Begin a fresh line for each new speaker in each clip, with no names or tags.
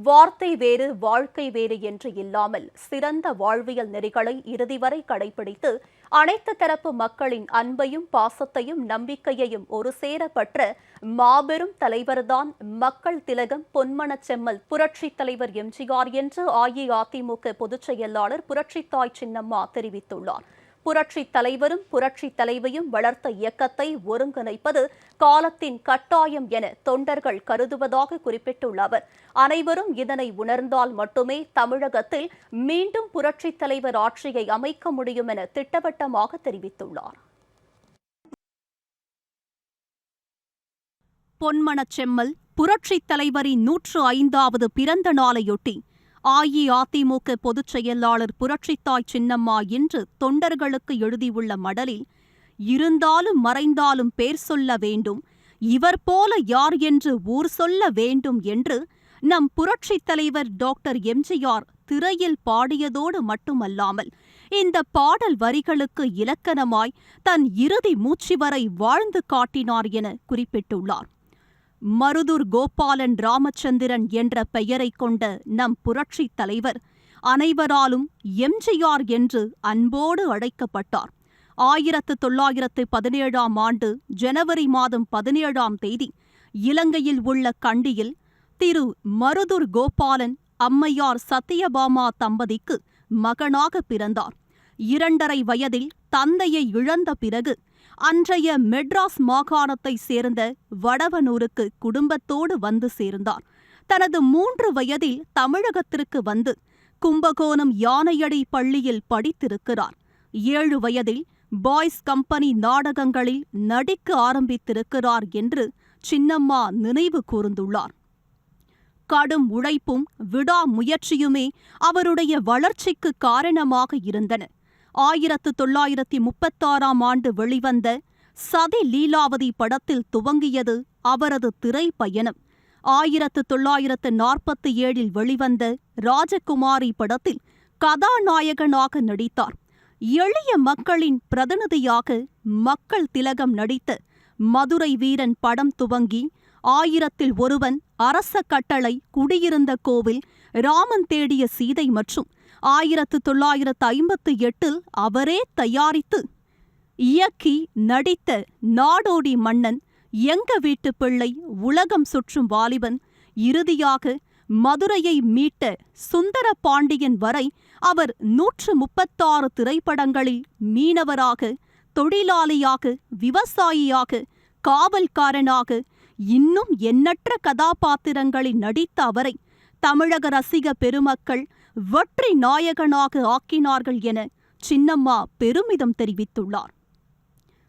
வார்த்தை வேறு வாழ்க்கை வேறு என்று இல்லாமல் சிறந்த வாழ்வியல் நெறிகளை இறுதி வரை கடைபிடித்து அனைத்து தரப்பு மக்களின் அன்பையும் பாசத்தையும் நம்பிக்கையையும் ஒரு சேர பெற்ற மாபெரும் தலைவர்தான் மக்கள் திலகம் பொன்மனச் செம்மல் புரட்சித் தலைவர் எம்ஜிஆர் என்று அஇஅதிமுக பொதுச் செயலாளர் புரட்சித்தாய் சின்னம்மா தெரிவித்துள்ளார். புரட்சித் தலைவரும் புரட்சித் தலைவியும் வளர்த்த இயக்கத்தை ஒருங்கிணைப்பது காலத்தின் கட்டாயம் என தொண்டர்கள் கருதுவதாக குறிப்பிட்டுள்ள அவர், அனைவரும் இதனை உணர்ந்தால் மட்டுமே தமிழகத்தில் மீண்டும் புரட்சித் தலைவர் ஆட்சியை அமைக்க முடியும் என திட்டவட்டமாக தெரிவித்துள்ளார். பொன்மனச் செம்மல் புரட்சித் தலைவரின் 105வது பிறந்த நாளையொட்டி அஇஅதிமுக பொதுச் செயலாளர் புரட்சித்தாய் சின்னம்மா இன்று தொண்டர்களுக்கு எழுதியுள்ள மடலில், இருந்தாலும் மறைந்தாலும் பேர் சொல்ல வேண்டும், இவர் போல யார் என்று ஊர் சொல்ல வேண்டும் என்று நம் புரட்சித் தலைவர் டாக்டர் எம்ஜிஆர் திரையில் பாடியதோடு மட்டுமல்லாமல் இந்த பாடல் வரிகளுக்கு இலக்கணமாய் தன் இறுதி மூச்சு வரை வாழ்ந்து காட்டினார் என குறிப்பிட்டுள்ளார். மருதூர் கோபாலன் ராமச்சந்திரன் என்ற பெயரை கொண்ட நம் புரட்சித் தலைவர் அனைவராலும் எம்ஜிஆர் என்று அன்போடு அழைக்கப்பட்டார். 1917ஆம் ஆண்டு ஜனவரி மாதம் 17ஆம் தேதி இலங்கையில் உள்ள கண்டியில் திரு மருதூர் கோபாலன் அம்மையார் சத்தியபாமா தம்பதிக்கு மகனாக பிறந்தார். 2½ வயதில் தந்தையை இழந்த பிறகு அன்றைய மெட்ராஸ் மாகாணத்தை சேர்ந்த வடவனூருக்கு குடும்பத்தோடு வந்து சேர்ந்தார். தனது 3 வயதில் தமிழகத்திற்கு வந்து கும்பகோணம் யானையடி பள்ளியில் படித்திருக்கிறார். 7 வயதில் பாய்ஸ் கம்பெனி நாடகங்களில் நடிக்க ஆரம்பித்திருக்கிறார் என்று சின்னம்மா நினைவு கூர்ந்துள்ளார். கடும் உழைப்பும் விடாமுயற்சியுமே அவருடைய வளர்ச்சிக்கு காரணமாக இருந்தன. 1936ஆம் ஆண்டு வெளிவந்த சதி லீலாவதி படத்தில் துவங்கியது அவரது திரைப்பயணம். 1947இல் வெளிவந்த ராஜகுமாரி படத்தில் கதாநாயகனாக நடித்தார். எளிய மக்களின் பிரதிநிதியாக மக்கள் திலகம் நடித்த மதுரை வீரன் படம் துவங்கி 1000ல் ஒருவன், அரச கட்டளை, குடியிருந்த கோவில், ராமன் தேடிய சீதை மற்றும் 1958இல் அவரே தயாரித்து இயக்கி நடித்த நாடோடி மன்னன், எங்க வீட்டு பிள்ளை, உலகம் சுற்றும் வாலிபன், இறுதியாக மதுரையை மீட்ட சுந்தர பாண்டியன் வரை அவர் 136 திரைப்படங்களில் மீனவராக, தொழிலாளியாக, விவசாயியாக, காவல்காரனாக இன்னும் எண்ணற்ற கதாபாத்திரங்களில் நடித்த அவரை தமிழக ரசிக பெருமக்கள் வெற்றி நாயகனாக ஆக்கினார்கள் என சின்னம்மா பெருமிதம் தெரிவித்துள்ளார்.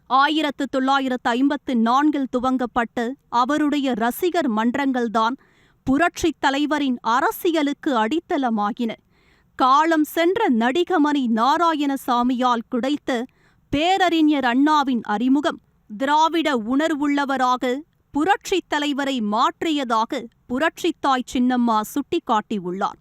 1954இல் துவங்கப்பட்ட அவருடைய ரசிகர் மன்றங்கள்தான் புரட்சித் தலைவரின் அரசியலுக்கு அடித்தளமாகின. காலம் சென்ற நடிகமணி நாராயணசாமியால் கிடைத்த பேரறிஞர் அண்ணாவின் அறிமுகம் திராவிட உணர்வுள்ளவராக புரட்சித் தலைவரை மாற்றியதாக புரட்சித்தாய் சின்னம்மா சுட்டிக்காட்டியுள்ளார்.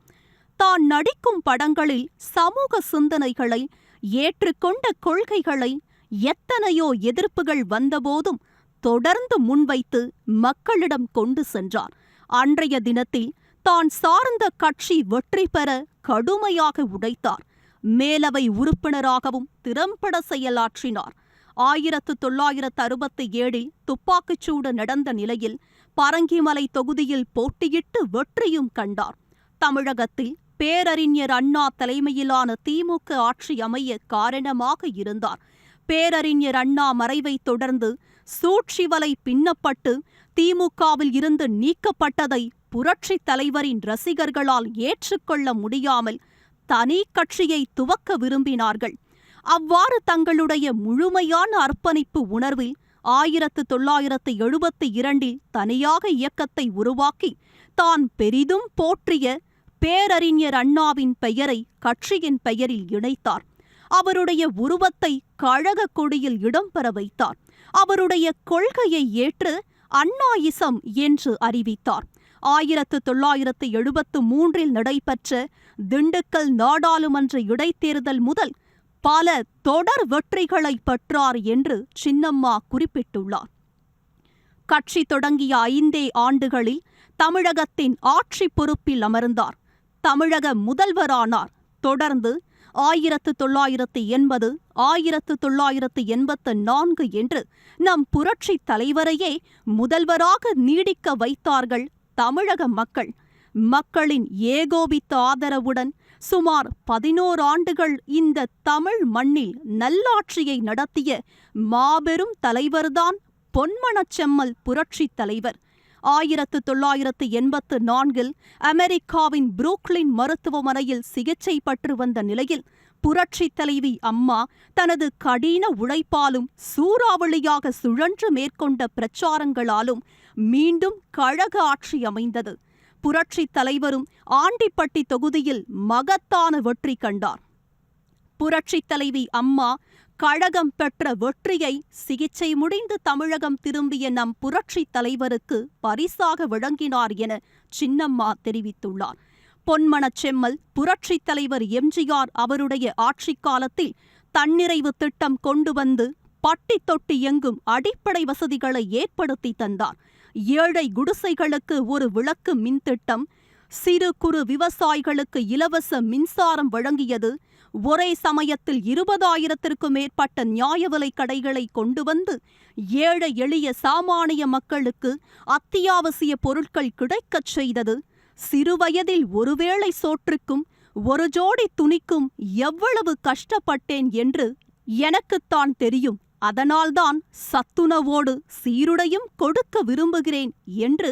தான் நடிக்கும் படங்களில் சமூக சிந்தனைகளை, ஏற்றுக்கொண்ட கொள்கைகளை எத்தனையோ எதிர்ப்புகள் வந்தபோதும் தொடர்ந்து முன்வைத்து மக்களிடம் கொண்டு சென்றார். அன்றைய தினத்தில் தான் சார்ந்த கட்சி வெற்றி பெற கடுமையாக உழைத்தார். மேலவை உறுப்பினராகவும் திறம்பட செயலாற்றினார். 1967இல் துப்பாக்கிச்சூடு நடந்த நிலையில் பரங்கிமலை தொகுதியில் போட்டியிட்டு வெற்றியும் கண்டார். தமிழகத்தில் பேரறிஞர் அண்ணா தலைமையிலான திமுக ஆட்சி அமைய காரணமாக இருந்தார். பேரறிஞர் அண்ணா மறைவைத் தொடர்ந்து சூழ்ச்சி வலை பின்னப்பட்டு திமுகவில் இருந்து நீக்கப்பட்டதை புரட்சித் தலைவரின் ரசிகர்களால் ஏற்றுக்கொள்ள முடியாமல் தனி கட்சியை துவக்க விரும்பினார்கள். அவ்வாறு தங்களுடைய முழுமையான அர்ப்பணிப்பு உணர்வில் 1972இல் தனியாக இயக்கத்தை உருவாக்கி தான் பெரிதும் போற்றிய பேரறிஞர் அண்ணாவின் பெயரை கட்சியின் பெயரில் இணைத்தார். அவருடைய உருவத்தை கழக கொடியில் இடம்பெற வைத்தார். அவருடைய கொள்கையை ஏற்று அண்ணாயிசம் என்று அறிவித்தார். 1973இல் நடைபெற்ற திண்டுக்கல் நாடாளுமன்ற இடைத்தேர்தல் முதல் பல தொடர் வெற்றிகளை பெற்றார் என்று சின்னம்மா குறிப்பிட்டுள்ளார். கட்சி தொடங்கிய 5 ஆண்டுகளில் தமிழகத்தின் ஆட்சி பொறுப்பில் அமர்ந்தார். தமிழக முதல்வரானார். தொடர்ந்து 1980, 1984 என்று நம் புரட்சி தலைவரையே முதல்வராக நீடிக்க வைத்தார்கள் தமிழக மக்கள். மக்களின் ஏகோபித்த ஆதரவுடன் சுமார் 11 ஆண்டுகள் இந்த தமிழ் மண்ணில் நல்லாட்சியை நடத்திய மாபெரும் தலைவர்தான் பொன்மனச்செம்மல் புரட்சி தலைவர். 1984 அமெரிக்காவின் புரூக்ளின் மருத்துவமனையில் சிகிச்சை பெற்று வந்த நிலையில் புரட்சி தலைவி அம்மா தனது கடின உழைப்பாலும் சூறாவளியாக சுழன்று மேற்கொண்ட பிரச்சாரங்களாலும் மீண்டும் கழக ஆட்சி அமைந்தது. புரட்சி தலைவரும் ஆண்டிப்பட்டி தொகுதியில் மகத்தான வெற்றி கண்டார். புரட்சி தலைவி அம்மா கழகம் பெற்ற வெற்றியை சிகிச்சை முடிந்து தமிழகம் திரும்பிய நம் புரட்சி தலைவருக்கு பரிசாக வழங்கினார் என சின்னம்மா தெரிவித்துள்ளார். பொன்மனச்செம்மல் புரட்சி தலைவர் எம்ஜிஆர் அவருடைய ஆட்சி காலத்தில் தன்னிறைவு திட்டம் கொண்டு வந்து பட்டி தொட்டி எங்கும் அடிப்படை வசதிகளை ஏற்படுத்தி தந்தார். ஏழை குடிசைகளுக்கு ஒரு விளக்கு மின்திட்டம், சிறு குறு விவசாயிகளுக்கு இலவச மின்சாரம் வழங்கியது. ஒரே சமயத்தில் 20,000க்கும் மேற்பட்ட நியாய விலை கடைகளை கொண்டு வந்து ஏழை எளிய சாமானிய மக்களுக்கு அத்தியாவசிய பொருட்கள் கிடைக்கச் செய்தது. சிறுவயதில் ஒருவேளை சோற்றுக்கும் ஒரு ஜோடி துணிக்கும் எவ்வளவு கஷ்டப்பட்டேன் என்று எனக்குத்தான் தெரியும். அதனால்தான் சத்துணவோடு சீருடையும் கொடுக்க விரும்புகிறேன் என்று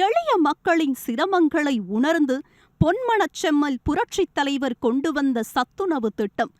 எளிய மக்களின் சிரமங்களை உணர்ந்து பொன்மனச்செம்மல் புரட்சித் தலைவர் கொண்டு வந்த சத்துணவு திட்டம்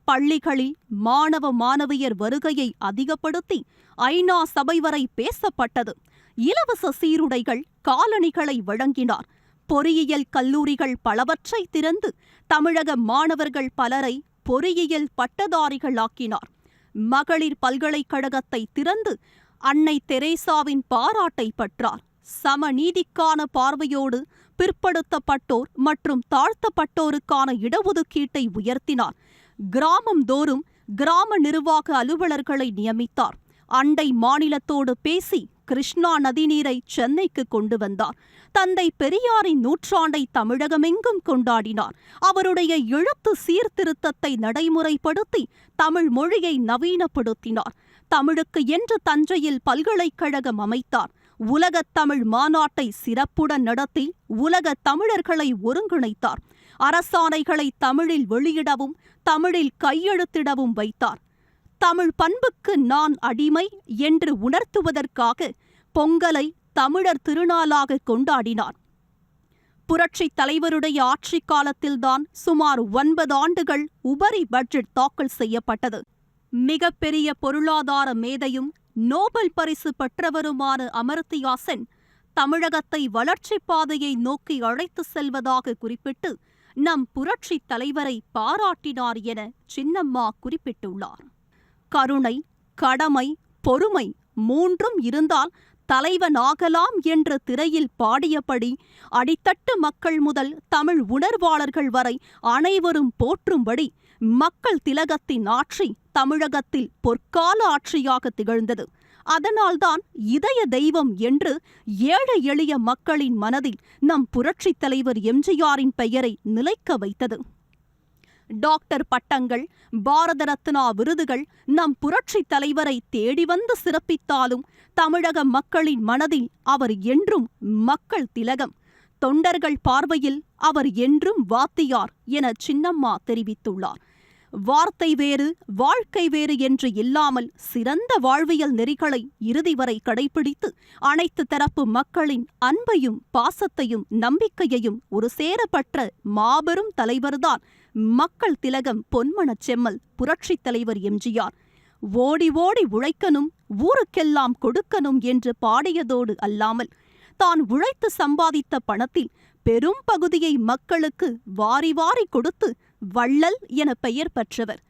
பள்ளிகளில் மாணவ மாணவியர் வருகையை அதிகப்படுத்தி ஐநா சபை வரை பேசப்பட்டது. இலவச சீருடைகள், காலணிகளை வழங்கினார். பொறியியல் கல்லூரிகள் பலவற்றை திறந்து தமிழக மாணவர்கள் பலரை பொறியியல் பட்டதாரிகளாக்கினார். மகளிர் பல்கலைக்கழகத்தை திறந்து அன்னை தெரேசாவின் பாராட்டை பெற்றார். சமநீதிக்கான பார்வையோடு பிற்படுத்தப்பட்டோர் மற்றும் தாழ்த்தப்பட்டோருக்கான இடஒதுக்கீட்டை உயர்த்தினார். கிராமம் தோறும் கிராம நிர்வாக அலுவலர்களை நியமித்தார். அண்டை மாநிலத்தோடு பேசி கிருஷ்ணா நதிநீரை சென்னைக்கு கொண்டு வந்தார். தந்தை பெரியாரின் நூற்றாண்டை தமிழகமெங்கும் கொண்டாடினார். அவருடைய எழுத்து சீர்திருத்தத்தை நடைமுறைப்படுத்தி தமிழ் மொழியை நவீனப்படுத்தினார். தமிழுக்கு என்று தஞ்சையில் பல்கலைக்கழகம் அமைத்தார். உலகத் தமிழ் மாநாட்டை சிறப்புடன் நடத்தி உலக தமிழர்களை ஒருங்கிணைத்தார். அரசாணைகளை தமிழில் வெளியிடவும் தமிழில் கையெழுத்திடவும் வைத்தார். தமிழ் பண்புக்கு நான் அடிமை என்று உணர்த்துவதற்காக பொங்கலை தமிழர் திருநாளாக கொண்டாடினார். புரட்சித் தலைவருடைய ஆட்சி காலத்தில்தான் சுமார் 9 ஆண்டுகள் உபரி பட்ஜெட் தாக்கல் செய்யப்பட்டது. மிகப்பெரிய பொருளாதார மேதையும் நோபல் பரிசு பெற்றவருமான அமர்த்தியா சென் தமிழகத்தை வளர்ச்சிப் பாதையை நோக்கி அழைத்து செல்வதாக குறிப்பிட்டு நம் புரட்சித் தலைவரை பாராட்டினார் என சின்னம்மா குறிப்பிட்டுள்ளார். கருணை, கடமை, பொறுமை 3ம் இருந்தால் தலைவனாகலாம் என்று திரையில் பாடியபடி அடித்தட்டு மக்கள் முதல் தமிழ் உணர்வாளர்கள் வரை அனைவரும் போற்றும்படி மக்கள் திலகத்தின் ஆட்சி தமிழகத்தில் பொற்கால ஆட்சியாக திகழ்ந்தது. அதனால்தான் இதய தெய்வம் என்று ஏழை எளிய மக்களின் மனதில் நம் புரட்சித் தலைவர் எம்ஜிஆரின் பெயரை நிலைக்க வைத்தது. டாக்டர் பட்டங்கள், பாரத ரத்னா விருதுகள் நம் புரட்சித் தலைவரை தேடி வந்து சிறப்பித்தாலும் தமிழக மக்களின் மனதில் அவர் என்றும் மக்கள் திலகம். தொண்டர்கள் பார்வையில் அவர் என்றும் வாத்தியார் என சின்னம்மா தெரிவித்துள்ளார். வார்த்தை வேறு வாழ்க்கை வேறு என்று இல்லாமல் சிறந்த வாழ்வியல் நெறிகளை இறுதி வரை கடைபிடித்து அனைத்து தரப்பு மக்களின் அன்பையும் பாசத்தையும் நம்பிக்கையையும் ஒரு சேரப்பட்ட மாபெரும் தலைவர்தான் மக்கள் திலகம் பொன்மனச்செம்மல் புரட்சித் தலைவர் எம்ஜிஆர். ஓடி ஓடி உழைக்கணும், ஊருக்கெல்லாம் கொடுக்கணும் என்று பாடியதோடு அல்லாமல் தான் உழைத்து சம்பாதித்த பணத்தில் பெரும் பகுதியை மக்களுக்கு வாரி வாரி கொடுத்து வள்ளல் என பெயர் பெற்றவர்.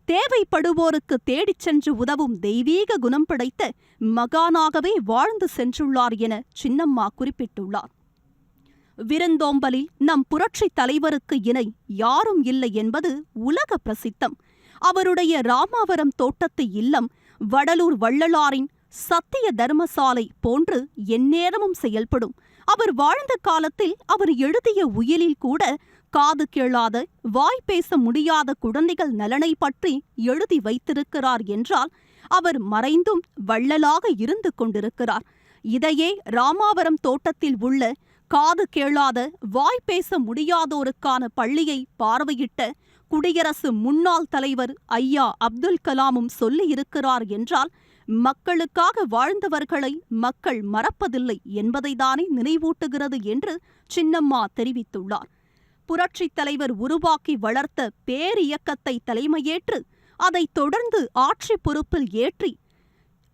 தேவைப்படுவோருக்கு தேடிச் சென்று உதவும் தெய்வீக குணம் படைத்த மகானாகவே வாழ்ந்து சென்றுள்ளார் என சின்னம்மா குறிப்பிட்டுள்ளார். விருந்தோம்பலில் நம் புரட்சித் தலைவருக்கு இணை யாரும் இல்லை என்பது உலக பிரசித்தம். அவருடைய ராமாவரம் தோட்டத்து இல்லம் வடலூர் வள்ளலாரின் சத்திய தர்மசாலை போன்று எந்நேரமும் செயல்படும். அவர் வாழ்ந்த காலத்தில் அவர் எழுதிய உயிலில் கூட காது கேளாத, வாய் பேச முடியாத குழந்தைகள் நலனை பற்றி எழுதி வைத்திருக்கிறார் என்றால் அவர் மறைந்தும் வள்ளலாக இருந்து கொண்டிருக்கிறார். இதையே ராமாவரம் தோட்டத்தில் உள்ள காது கேளாத, வாய் பேச முடியாதோருக்கான பள்ளியை பார்வையிட்ட குடியரசு முன்னாள் தலைவர் ஐயா அப்துல் கலாமும் சொல்லியிருக்கிறார் என்றால் மக்களுக்காக வாழ்ந்தவர்களை மக்கள் மறப்பதில்லை என்பதைதானே நினைவூட்டுகிறது என்று சின்னம்மா தெரிவித்துள்ளார். புரட்சித் தலைவர் உருவாக்கி வளர்த்த பேரியக்கத்தை தலைமையேற்று அதைத் தொடர்ந்து ஆட்சி பொறுப்பில் ஏற்றி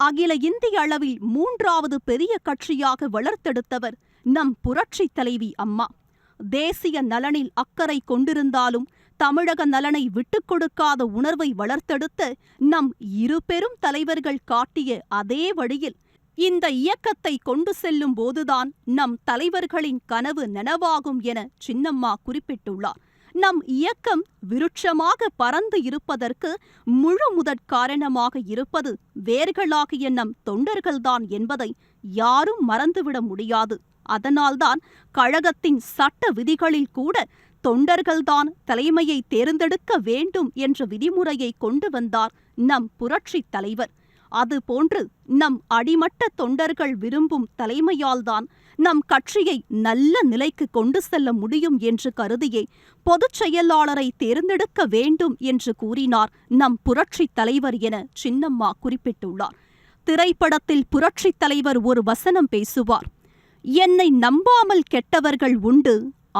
அகில இந்திய அளவில் 3வது பெரிய கட்சியாக வளர்த்தெடுத்தவர் நம் புரட்சித் தலைவி அம்மா. தேசிய நலனில் அக்கறை கொண்டிருந்தாலும் தமிழக நலனை விட்டுக் கொடுக்காத உணர்வை வளர்த்தெடுத்த நம் இரு பெரும் தலைவர்கள் காட்டிய அதே வழியில் இந்த இயக்கத்தை கொண்டு செல்லும் போதுதான் நம் தலைவர்களின் கனவு நனவாகும் என சின்னம்மா குறிப்பிட்டுள்ளார். நம் இயக்கம் விருட்சமாக பறந்து இருப்பதற்கு முழு முதற் காரணமாக இருப்பது வேர்களாகிய நம் தொண்டர்கள்தான் என்பதை யாரும் மறந்துவிட முடியாது. அதனால்தான் கழகத்தின் சட்ட விதிகளில் கூட தொண்டர்கள்தான் தலைமையை தேர்ந்தெடுக்க வேண்டும் என்ற விதிமுறையை கொண்டு வந்தார் நம் புரட்சித் தலைவர். அதுபோன்று நம் அடிமட்ட தொண்டர்கள் விரும்பும் தலைமையால்தான் நம் கட்சியை நல்ல நிலைக்கு கொண்டு செல்ல முடியும் என்று கருதியே பொதுச் செயலாளரை தேர்ந்தெடுக்க வேண்டும் என்று கூறினார் நம் புரட்சித் தலைவர் என சின்னம்மா குறிப்பிட்டுள்ளார். திரைப்படத்தில் புரட்சித் தலைவர் ஒரு வசனம் பேசுவார். என்னை நம்பாமல் கெட்டவர்கள் உண்டு,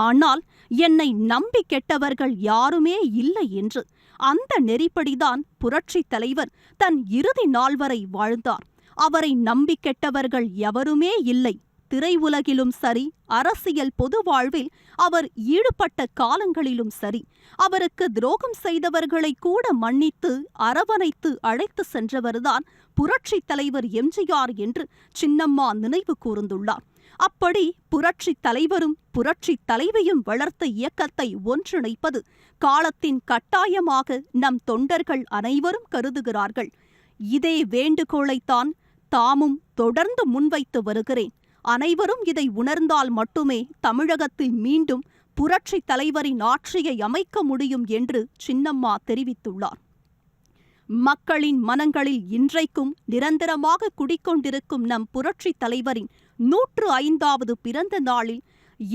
ஆனால் என்னை நம்பி கெட்டவர்கள் யாருமே இல்லை என்று. அந்த நெறிப்படிதான் புரட்சித் தலைவர் தன் இறுதி நாள் வரை வாழ்ந்தார். அவரை நம்பி கெட்டவர்கள் எவருமே இல்லை. திரையுலகிலும் சரி, அரசியல் பொது வாழ்வில் அவர் ஈடுபட்ட காலங்களிலும் சரி, அவருக்கு துரோகம் செய்தவர்களை கூட மன்னித்து அரவணைத்து அழைத்து சென்றவர்தான் புரட்சித் தலைவர் எம்ஜிஆர் என்று சின்னம்மா நினைவு கூர்ந்துள்ளார். அப்படி புரட்சித் தலைவரும் புரட்சித் தலைவியும் வளர்த்த இயக்கத்தை ஒன்றிணைப்பது காலத்தின் கட்டாயமாக நம் தொண்டர்கள் அனைவரும் கருதுகிறார்கள். இதே வேண்டுகோளைத்தான் தாமும் தொடர்ந்து முன்வைத்து வருகிறேன். அனைவரும் இதை உணர்ந்தால் மட்டுமே தமிழகத்தில் மீண்டும் புரட்சித் தலைவரின் ஆட்சியை அமைக்க முடியும் என்று சின்னம்மா தெரிவித்துள்ளார். மக்களின் மனங்களில் இன்றைக்கும் நிரந்தரமாக குடிக்கொண்டிருக்கும் நம் புரட்சித் தலைவரின் 105வது பிறந்த நாளில்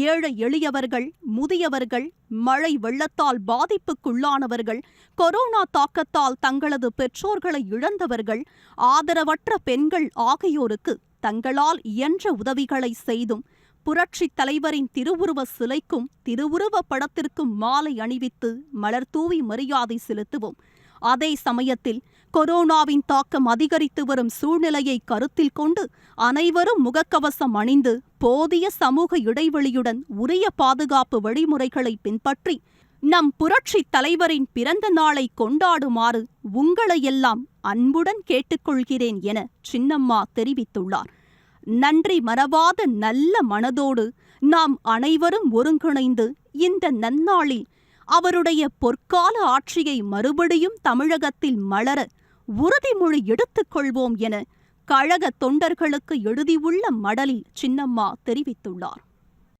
ஏழை எளியவர்கள், முதியவர்கள், மழை வெள்ளத்தால் பாதிப்புக்குள்ளானவர்கள், கொரோனா தாக்கத்தால் தங்களது பெற்றோர்களை இழந்தவர்கள், ஆதரவற்ற பெண்கள் ஆகியோருக்கு தங்களால் இயன்ற உதவிகளை செய்தும் புரட்சித் தலைவரின் திருவுருவ சிலைக்கும் திருவுருவ படத்திற்கும் மாலை அணிவித்து மலர்தூவி மரியாதை செலுத்துவோம். அதே சமயத்தில் கொரோனாவின் தாக்கம் அதிகரித்து வரும் சூழ்நிலையை கருத்தில் கொண்டு அனைவரும் முகக்கவசம் அணிந்து போதிய சமூக இடைவெளியுடன் உரிய பாதுகாப்பு வழிமுறைகளை பின்பற்றி நம் புரட்சித் தலைவரின் பிறந்த நாளை கொண்டாடுமாறு உங்களையெல்லாம் அன்புடன் கேட்டுக்கொள்கிறேன் என சின்னம்மா தெரிவித்துள்ளார். நன்றி மறவாத நல்ல மனதோடு நாம் அனைவரும் ஒருங்கிணைந்து இந்த நன்னாளில் அவருடைய பொற்கால ஆட்சியை மறுபடியும் தமிழகத்தில் மலர உறுதிமொழி எடுத்துக்கொள்வோம் என கழக தொண்டர்களுக்கு எழுதியுள்ள மடலில் சின்னம்மா தெரிவித்துள்ளார்.